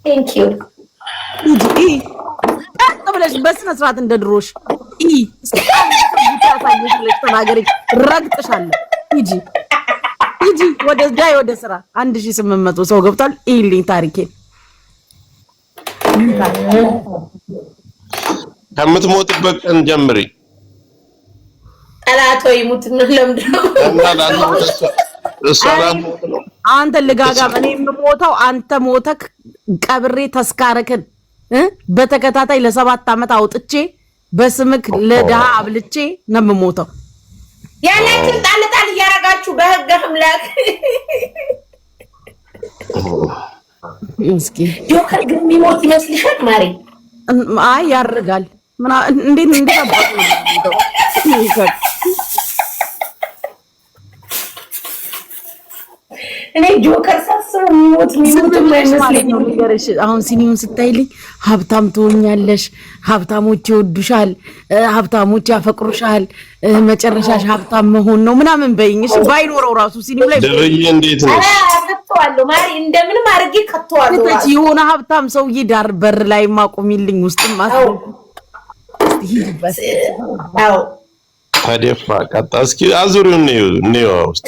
ቴንክ ዩ ሂጂ ብለሽ በስነ ስርዓት እንደ ድሮሽ ተናገሪ። ረግጥሻለሁ። ሂጂ ወደ ስራ 1800 ሰው ገብቷል። ይልኝ ታሪኬን ከምትሞትበት ቀን ጀምሪ። ጠላቶ ይሙት ነው ለምንድነው? አንተ ልጋጋም እኔ የምሞተው አንተ ሞተክ ቀብሬ ተስካረክን በተከታታይ ለ7 ዓመት አውጥቼ በስምክ ለድሃ አብልቼ ነው የምሞተው። ያላችሁ ጣልጣል እያረጋችሁ በህግ አምላክ እስኪ ጆከር ግን የሚሞት ይመስልሻል ማሪ? አይ ያርጋል። እንዴት አባቱ ነው? እኔ ጆከር ሳስበው የሚሞት የማይመስለኝ ነው። አሁን ሲኒውን ስታይልኝ ሀብታም ትሆኛለሽ፣ ሀብታሞች ይወዱሻል፣ ሀብታሞች ያፈቅሩሻል፣ መጨረሻሽ ሀብታም መሆን ነው ምናምን በይኝ። እሺ ባይኖረው ራሱ ሲኒው ላይ ድርዬ እንዴት ነው? ከተዋለሁ ማሪ እንደምንም አድርጌ ከተዋለሁ። የሆነ ሀብታም ሰውዬ ዳር በር ላይ ማቆሚልኝ ውስጥም ማስደግ ይሄድበት። አዎ ታዲያ ቀጣ እስኪ አዙሪው ነው ውስጥ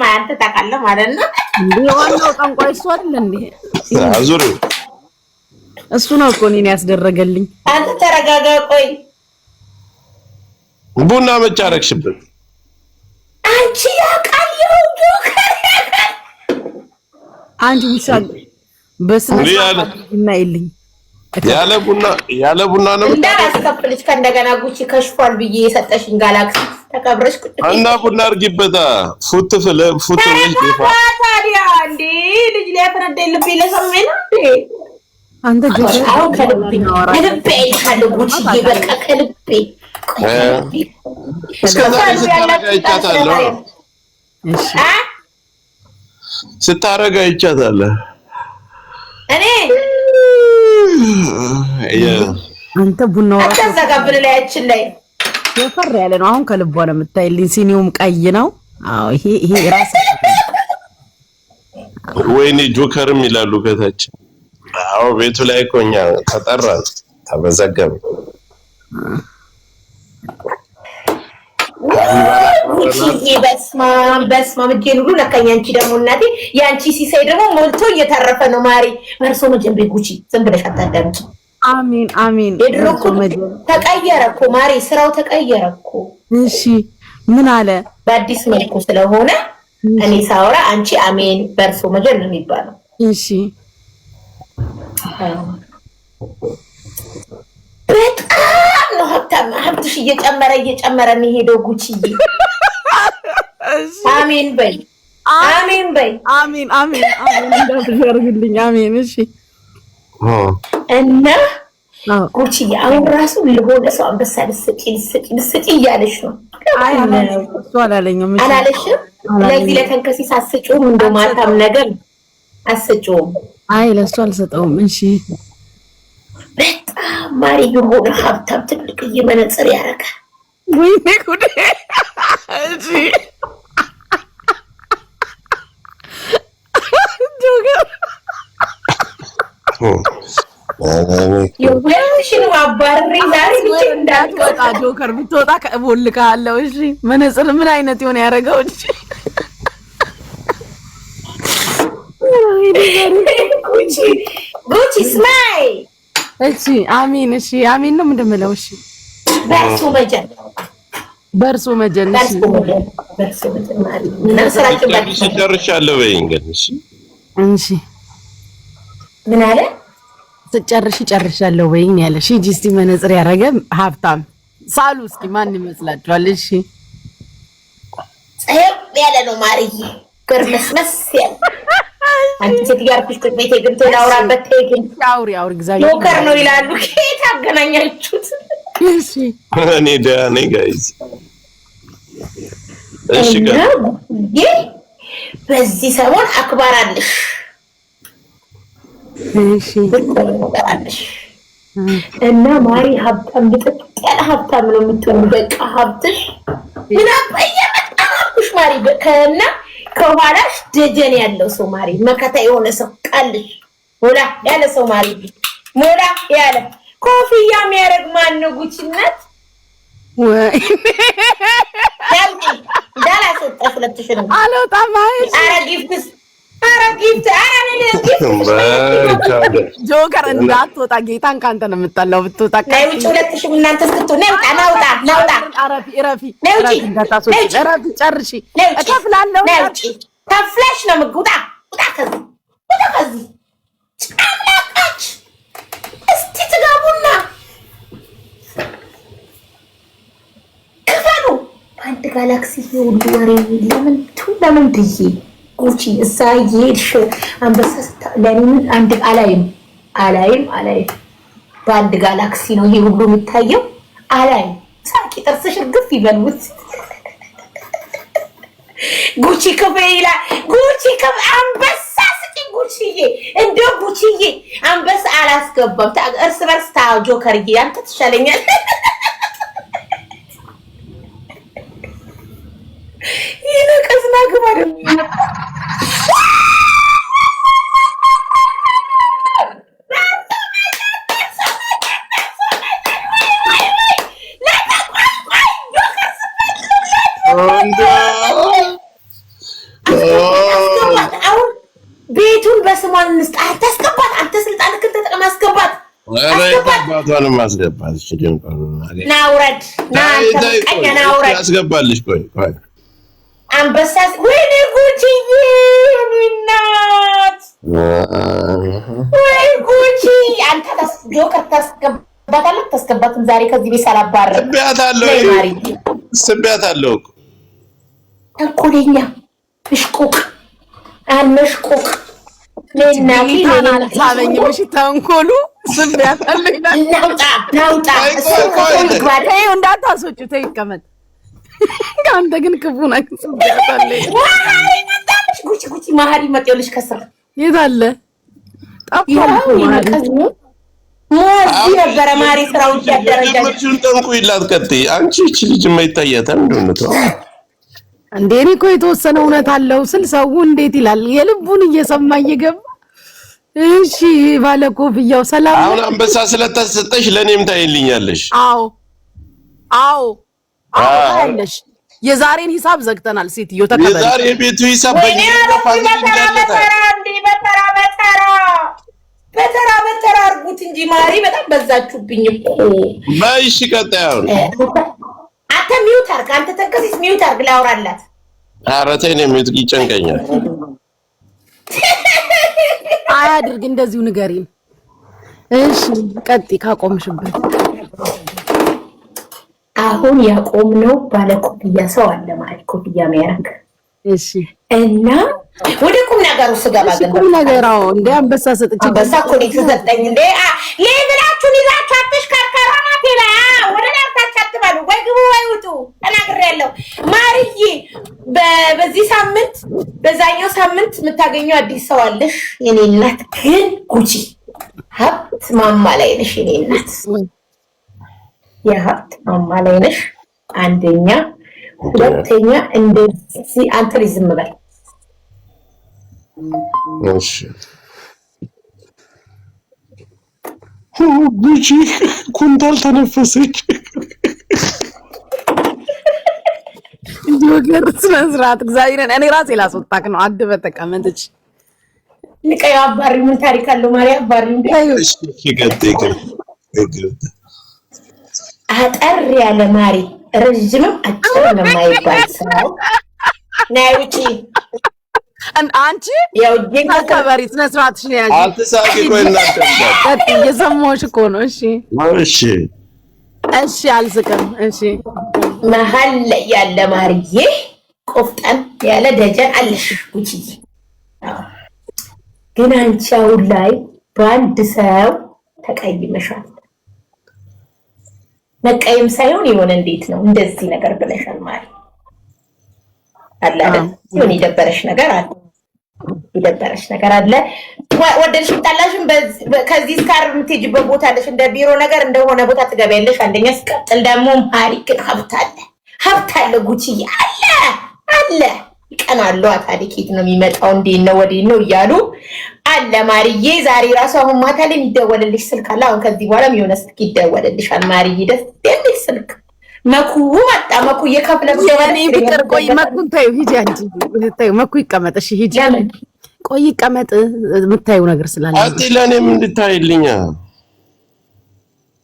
አንተ ታውቃለህ ማለት ነው። ዋናው ጠንቋይ እሱ አይደል እንዴ? አዙሪው እሱ ነው እኮ እኔን ያስደረገልኝ። አንተ ተረጋጋ። ቆይ ቡና መጫረክሽበት አንቺ ያውቃል አንቺ ይሻል በስነ ስርዓት እና ይልኝ ያለ ቡና ነው እንዳላስከፍልሽ ከእንደገና ጉቺ ከሽፏል ብዬ የሰጠሽኝ ጋላክሲ ተቀብረሽ እና ቡና አርጊበታ ፉት ወይስ ዲፋ ታዲያ እንዴ ልጅ ሊያፈረደ ልብ ለሰሜና እንዴ አንተ ጆሮ አሁን ከልቤ ካለው ጉቺ በቃ ከልቤ ስታረጋ ይቻታለህ እኔ አንተ ቡናው ተዘጋብለ ላይችን ላይ የፈር ያለ ነው። አሁን ከልቧ ነው የምታይልኝ። ሲኒውም ቀይ ነው። አዎ ይሄ ራስ ወይኔ ጆከርም ይላሉ ከታች። አዎ ቤቱ ላይ ቆኛ ተጠራ ተመዘገበ። በስማ ምድን ሁሉ ለካኛ አንቺ ደግሞ እናቴ ያንቺ ሲሳይ ደግሞ ሞልቶ እየተረፈ ነው። ማሪ በርሶ መጀንቤ ጉቺ ዝም ብለሽ አታዳምጪ። አሜን የድሮኩ ተቀየረ እኮ ማሪ፣ ስራው ተቀየረ እኮ። እሺ ምን አለ? በአዲስ መልኩ ስለሆነ እኔ ሳወራ አንቺ አሜን በርሶ መጀን ነው የሚባለው። እሺ በጣም ነው ሀብትሽ እየጨመረ የሚሄደው ጉቺዬ። አሜን በይ አሜን እንዳትዘርግልኝ። አሜን እሺ እና ጉቺዬ አሁን ራሱ ለሆነ ሰው አንበሳ ልስጪ እያለሽ ነው። አይ እሱ አላለኝም። አላለሽም? ለዚህ ለተንከሲስ አስጪውም እንደው ማታም ነገር አስጪውም። አይ ለሱ አልሰጠውም። እሺ በጣም ማሪ የሆነ ሀብታም ትልቅዬ መነጽር ያደርጋል። ወይኔ ጉዴ! እሺ ጆከር ብትወጣ ከቦልካለው። እሺ መነጽር ምን አይነት ይሆን ያደረገው? እሺ ጉቺ ስማይ እሺ አሜን። እሺ አሜን ነው እንደምለው። እሺ በርሱ መጀን ጨርሻለሁ በይ እንግዲህ። እሺ ምን አለ? ስጨርሽ ጨርሻለሁ በይኝ ያለሽ። ሂጂ እስቲ መነጽር ያደረገ ሀብታም ሳሉ እስኪ ማን ይመስላችኋል? እሺ ጸየብ ያለ ነው ማርዬ፣ ግርመስመስ ያለ አንቺ ስትጋርኩሽ ቤቴ ግን ተላውራበት ተይኝ። አውሪ እግዚአብሔር ጆከር ነው ይላሉ። ከየት አገናኛችሁት? እሺ እኔ ዳኔ ጋይስ እሺ በዚህ ሰሞን አክባር አለሽ። እሺ እና ማሪ ሀብታም ልጥጥ ያለ ሀብታም ነው የምትሆኑ። በቃ ሀብትሽ ምን አባዬ መጣሽ ማሪ ከና ከኋላሽ ደጀን ያለው ሰው ማሪ መከታ የሆነ ሰው ቃልሽ ሞላ ያለ ሰው ማሪ ሞላ ያለ ኮፍያ የሚያደርግ ማን ነው? ጉቺነት ወይ ዳላስ ወጣሽ ነው አልወጣም። ኧረ ጊፍት ጆከር እንዳትወጣ ጌታን ካንተ ነው የምጣለው። ብትወጣ ላይ ውጭ 2000 እናንተ ስትሆነ ናውጣ ረፊ እንዳታስወጪ ረፊ ጨርሺ እከፍላለሁ። ናውጪ ከፍለሽ ነው ምጉጣ ውጣ ከዚህ ጫምላቃች እስቲ ትጋቡና ክፈሉ። አንድ ጋላክሲ ሁሉ ወሬ ለምን ብዬ ጉቺ እዛ እየሄድሽ አንበሳ ለምን አንድ አላይም በአንድ ጋላክሲ ነው ይሄ ሁሉ የሚታየው። አላይም ሳቂ ጥርስሽ ግፍ ይበሉት። ጉቺ ከበይላ ጉቺ አንበሳ ስቂ ጉቺዬ እንደው ጉቺዬ አንበሳ አላስገባም። እርስ በርስ ታው ጆከርዬ አንተ ትሻለኛል። ይነቀስና ግባ ቤቱን በስሟን እንስጥ። አታስገባት አንተ ስልጣንክን ተጠቅመህ አስገባት። አባቷንም ማስገባት እችልን ናውረድ ያስገባልሽ። ቆይ አንበሳ ወይኔ ጉቺዬ እናት ወይ ጉቺ አንተ ጆከር ታስገባታለህ። ዛሬ ከዚህ ቤት ሳላባረር ስቢያታለሁ እኮ ተንኮለኛ እሽቁቅ አልመሽቁቅ ለናታናልታበኝሽ ተንኮሉ ስቢያታለሁ። ናውጣ እንዳታስወጪ ተይ ይቀመጥ። አንተ ግን ክፉ ነህ። ስቢያታለሁ ጉቺ ማህሪ መጤልሽ ከስር የት አለ? ሞዚ ነበረ ማሪ ስራው ያደረጃል። ጠንቁ ይላት ቀጥይ። አንቺ እቺ ልጅ የማይታያታል እንደሆነ እንዴ እኔ እኮ የተወሰነ እውነት አለው ስል ሰው እንዴት ይላል? የልቡን እየሰማ እየገባ እሺ ባለ ኮፍያው ሰላም። አሁን አንበሳ ስለተሰጠሽ ለኔም ታይልኛለሽ። አዎ አለሽ። የዛሬን ሂሳብ ዘግተናል። ሴትዮ ተቀበል። የዛሬ ቤቱ ሂሳብ በተራ አርጉት እንጂ ማሪ በጣም በዛችሁብኝ እኮ። ባይሽ ቀጣዩን አንተ ሚውት አርግ። አንተ ተከሲስ ሚውት አርግ ላውራላት። ኧረ ተይ ነው ሚውት ይጨንቀኛል። አያድርግ እንደዚሁ ንገሪን። እሺ ቀጥይ ካቆምሽበት። አሁን ያቆምነው ባለ ኮፍያ ሰው አለ ማለት ኮፍያ የሚያደርግ እሺ። እና ወደ ቁም ነገሩ ስገባ ግን ቁም ነገራው እንደ አንበሳ ሰጥቼ አንበሳ ኮሊክ ሰጠኝ እንደ ለብላችሁ ይዛችሁ አትሽከርከሩ ማቴላ ወደ ላታችሁ አትበሉ። ወይ ግቡ ወይ ውጡ ተናግሬያለሁ። ማርዬ በዚህ ሳምንት በዛኛው ሳምንት የምታገኘው አዲስ ሰው አለሽ የኔ እናት። ግን ጉቺ ሀብት ማማ ላይ ነሽ የኔ እናት። የሀብት ማማ ላይ ነሽ አንደኛ። ሁለተኛ እንደዚህ አንተ ልጅ ዝም በል እሺ። ጉቺ ኩንታል ተነፈሰች። ጆከር ስነስርዓት እግዚአብሔርን እኔ ራሴ ላስወጣክ ነው። አድበህ ተቀመጥሽ። ንቀይ አባሪ ምን ታሪክ አለው? ማርያ አባሪ እንዴ! እሺ ገጠይ አጠር ያለ ማሪ ረጅምም አጭርም የማይባል ሰው ናይ ውጪ። አንቺ ያው ጀካበሪ ስነስርዓትሽን ያዥ። አትሳቂ። ቆይ እናንተ እየሰማሁሽ እኮ ነው። እሺ አልስቅም። እሺ መሀል ላይ ያለ ማርዬ ቆፍጠን ያለ ደጀን አለሽ ጉቺ። ግን አንቺ አሁን ላይ በአንድ ሰው ተቀይመሻል። መቀየም ሳይሆን የሆነ እንዴት ነው እንደዚህ ነገር ብለሻል ማለት አለ አይደል? ምን ይደበረሽ ነገር አለ። ወደልሽ ታላሽም ከዚህ ስካር የምትሄጂበት ቦታ አለሽ፣ እንደ ቢሮ ነገር እንደሆነ ቦታ ትገቢያለሽ። አንደኛ ሲቀጥል ደግሞ ማሪ ግን ሀብት አለ ጉቺ አለ ይቀናሉ። ታዲያ ነው የሚመጣው እንዴት ነው ወዴት ነው እያሉ አለ ማርዬ። ዛሬ ራሱ አሁን ማታ ላይ የሚደወልልሽ ስልክ አለ። አሁን ከዚህ በኋላ የሆነ ስልክ ይደወልልሻል ማርዬ። ደስ የሚል ስልክ መኩ መጣ። መኩ እየከፍለ የኔ ፍቅር ቆይ መኩን ታዩ ሂጂ አንቺ ታዩ መኩ ይቀመጥሽ ሂጂ ቆይ ይቀመጥ የምታዩ ነገር ስላለ አቲ ለኔም እንድታይልኛ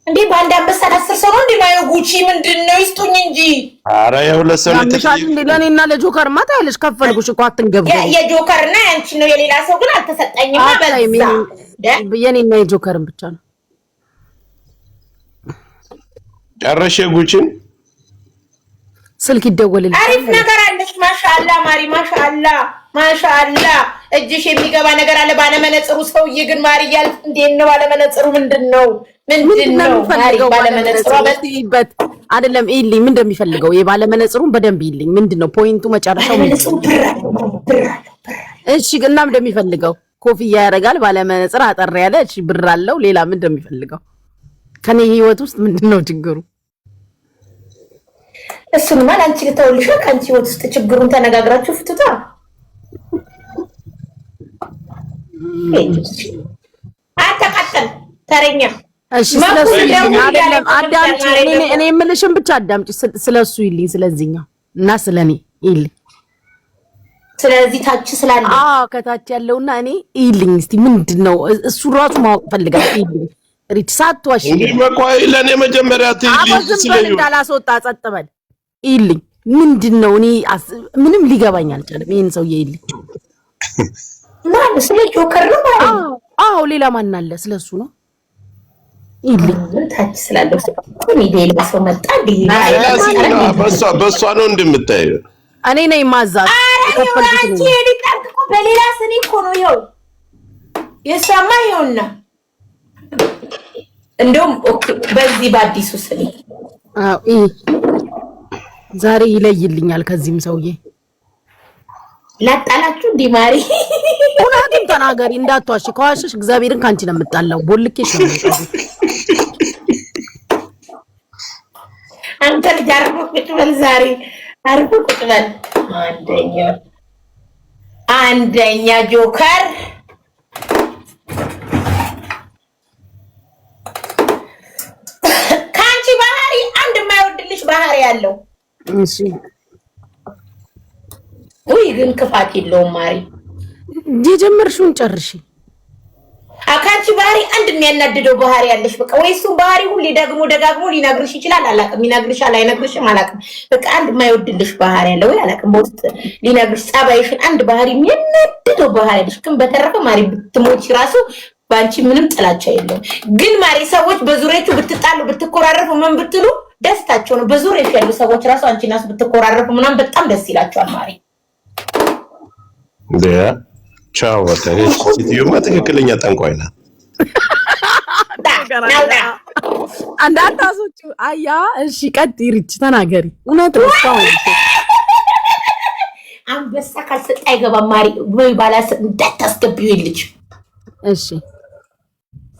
እንዴ በአንድ አንበሳ 10 ሰው ነው እንዴ ማየው ጉቺ ምንድነው ይስጡኝ እንጂ ኧረ የሁለት ሰው ለምሳሌ እንዴ ለኔና ለጆከር ማታ ያለሽ ከፈልኩሽ እኮ አትንገብገ የጆከርና ያንቺ ነው የሌላ ሰው ግን አልተሰጠኝማ በዛ የኔና የጆከርን ብቻ ነው ጨረሽ ጉቺን ስልክ ይደወልልኝ አሪፍ ነገር አለሽ ማሻአላ ማሪ ማሻአላ እጅሽ የሚገባ ነገር አለ ባለመነጽሩ ሰውዬ ግን ማሪ ያልፍ እንዴት ነው ባለመነጽሩ ምንድነው ማሪ ባለመነጽሩ በትይበት አይደለም ይልኝ ምን እንደሚፈልገው የባለመነጽሩን በደንብ ይልኝ ምንድነው ፖይንቱ መጨረሻው እሺ እና ምን እንደሚፈልገው ኮፍያ ያደርጋል ባለመነጽር አጠር ያለ እሺ ብር አለው ሌላ ምን እንደሚፈልገው ከኔ ህይወት ውስጥ ምንድነው ችግሩ እሱን ማለት አንቺ ልተውልሽ ከአንቺ ህይወት ውስጥ ችግሩን ተነጋግራችሁ ፍቱታ አታቀጥል ተረኛ እሺ ስለሱ አይደለም አዳምጪ እኔ የምልሽን ብቻ አዳምጪ ስለሱ ይልኝ ስለዚህኛው እና ስለኔ ይልኝ ስለዚህ ታች ስላለ ከታች ያለውና እኔ ይልኝ እስቲ ምንድነው እሱ ራሱ ማወቅ ፈልጋለሁ ይልኝ ሪት ሳትዋሽ እንዴ መቆይ ለኔ መጀመሪያ ትይልኝ ስለዚህ እንዳላስወጣ ጸጥ በል ይልኝ ምንድነው እኔ ምንም ሊገባኝ አልቻለም ይሄን ሰውዬ ይልኝ ማን ስለ ጆከር ነው ማለት ሌላ ማን አለ ስለሱ ነው ይልኝ ታች ስላለው ሰው ሌላ ሰው መጣ በሷ ነው እንደምታየው እኔ ነኝ ማዛት ተፈልኩት ነው ሊቀርጥቆ በሌላ ስኒ እኮ ነው ይኸው የሰማ ይኸውና እንደውም በዚህ በአዲሱ ስኒ ዛሬ ይለይልኛል ከዚህም ሰውዬ ላጣላችሁ እንዴ ማሪ ሁላቱም ተናገሪ እንዳትዋሽ ከዋሽሽ እግዚአብሔርን ካንቺ ነው የምጣላው ቦልኬሽ ነው አንተ ጃርቦ ቁጭ በል ዛሬ አርቦ ቁጭ በል አንደኛ ጆከር ካንቺ ባህሪ አንድ የማይወድልሽ ባህሪ ያለው እሺ ወይ ግን ክፋት የለውም ማሪ የጀመርሽውን ጨርሺ አካንቺ ባህሪ አንድ የሚያናድደው ባህሪ ያለሽ በቃ ወይ እሱ ባህሪ ሁሌ ደጋግሞ ሊነግርሽ ይችላል አላውቅም ይነግርሻል አይነግርሽም አላውቅም በቃ አንድ የማይወድልሽ ባህሪ ያለው ወይ አላውቅም በውስጥ ሊነግርሽ ጸባይሽን አንድ ባህሪ የሚያናድደው ባህሪ ያለሽ ግን በተረፈ ማሪ ብትሞቺ ራሱ ባንቺ ምንም ጥላቻ የለውም ግን ማሪ ሰዎች በዙሪያችሁ ብትጣሉ ብትኮራረፉ ምን ብትሉ ደስታቸው ነው በዙሪያችሁ ያሉ ሰዎች ራሱ አንቺናስ ብትኮራረፉ ምናምን በጣም ደስ ይላቸዋል ማሪ ቻው ወተሽ ሲቲዩማ ትክክለኛ ጠንቋይ ናት አንዳታሶቹ አያ እሺ ቀጥይ ሪች ተናገሪ እውነት ነው አንበሳ ካልሰጣ አይገባም ማሪ ወይ ባላስ እንዳታስገቢው ይልጅ እሺ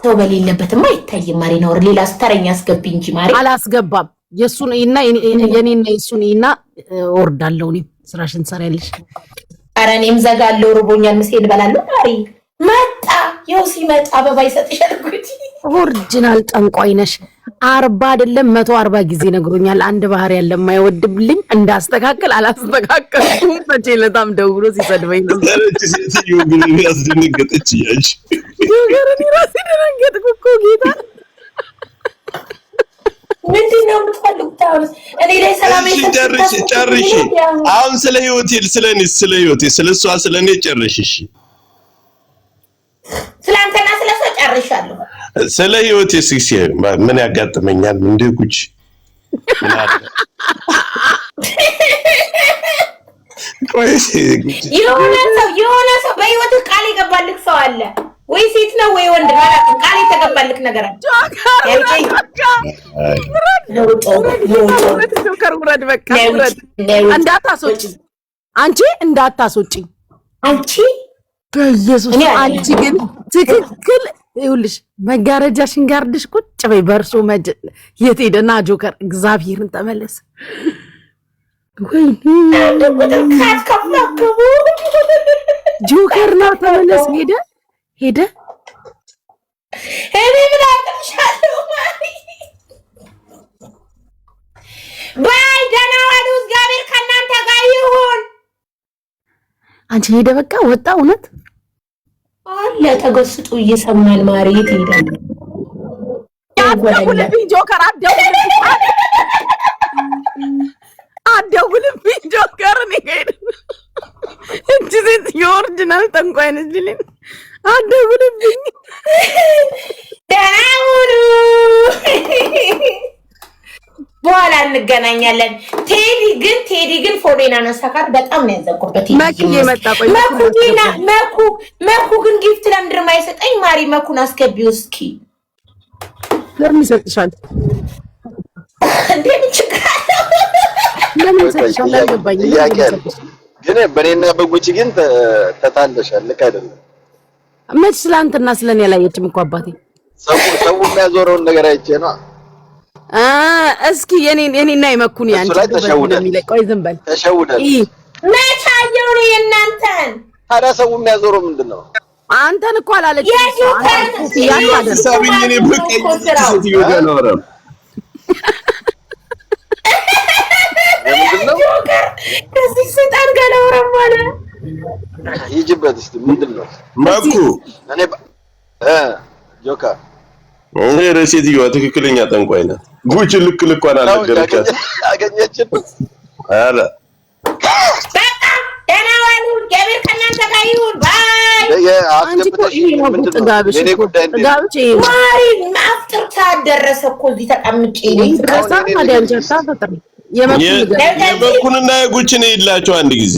ሰው በሌለበትማ አይታይም ማሪ ነው ሌላ ስተረኛ አስገቢ እንጂ ማሪ አላስገባም የሱን እና የኔና የሱን እና ወርዳለው እኔ ስራሽን ሰራያለሽ አረኔም ዘጋለው ሩቦኛል መስሄድ በላለሁ ማሪ መጣ ይው ሲመጣ አበባ ይሰጥሻል ጉዲ ኦሪጂናል ጠንቋይ ነሽ 40 አይደለም 140 ጊዜ ነግሮኛል አንድ ባህር ያለ የማይወድብልኝ እንዳስተካከል አላስተካከልኩም በጨለታም ደውሎ ሲሰድበኝ ነው ለረጅ ሲቲዩ ግን ያስደነገጠች ያች ይገርም ይራስ ደነገጥኩ እኮ ጌታ ምንድነው የምትፈልጉት እኔ ላይ ሰላም ጨርሽ አሁን ስለ ህይወቴ ስለሷ ስለኔ ጨርሽ እሺ ስላንተና ስለሷ ጨርሻለሁ ስለ ህይወቴ ሲሲ ምን ያጋጥመኛል እንደ ጉጭ የሆነ ሰው በህይወት ቃል የገባልክ ሰው አለ ወይ ሴት ነው ወይ ወንድ ማለት ቃል የተገባልክ ነገር አለ ውረድ በቃ ውረድ እንዳታስወጪ አንቺ በኢየሱስ አንቺ ግን ትክክል ይኸውልሽ መጋረጃሽን ጋርድሽ ቁጭ በይ በርሶ የት ሄደና ጆከር እግዚአብሔርን ተመለስ ጆከር ነው ተመለስ ሄደ እኔ ምን አጥምሻለሁ ባይ ደህና ዋሉ። እግዚአብሔር ከእናንተ ጋር ይሁን። አንቺ ሄደ በቃ ወጣ። እውነት አለ ተገስጡ እየሰማል ማሪት ይላል። አደውልብኝ ጆከር አደውልብኝ ጆከር እንጂ ሴት የኦሪጂናል ጠንቋይ ነች ሊል አደውልብኝ። ደህና ሁኑ። በኋላ እንገናኛለን። ቴዲ ግን ፎሬና ነሳካት በጣም ነው ያዘቁበት። መኩ ግን ጊፍት ለምንድን ነው የማይሰጠኝ? ማሪ መኩን አስገቢው እስኪ። ለምን ይሰጥሻል? እንደምን ችግር አለው? ለምን ይሰጥሻል? አልገባኝም። ግን በኔና በጉቺ ግን ተታለሻል። ልክ አይደለም። መች ስላንተና ስለኔ ያላየችም እኮ አባቴ። ሰው የሚያዞረውን ነገር አይቼ ነው። እስኪ የኔና የመኩን ያንቺ እንደሚለቀው ዝም በል። ተሸውደል መች አየሁ ነው የእናንተን። ታዲያ ሰው የሚያዞረው ምንድነው? አንተን እኮ አላለችም። ከዚህ ሰይጣን ጋር ላወራም አለ። ይጅበት እስቲ ምንድነው መኩ? እኔ ጆካ እኔ ሴትዮዋ ትክክለኛ ጠንቋይ ናት። ጉቺ ልኳን አልነገረቻት። አገኘችን አለ በቃ ደህና ዋሉ። እግዚአብሔር ከእናንተ ጋር ይሁን። ባይ አስገብተሽ ማሪ ማፍጠር ታደረሰ እኮ እዚህ ተቀምጬ የመኩንና የጉቺን ይላቸው አንድ ጊዜ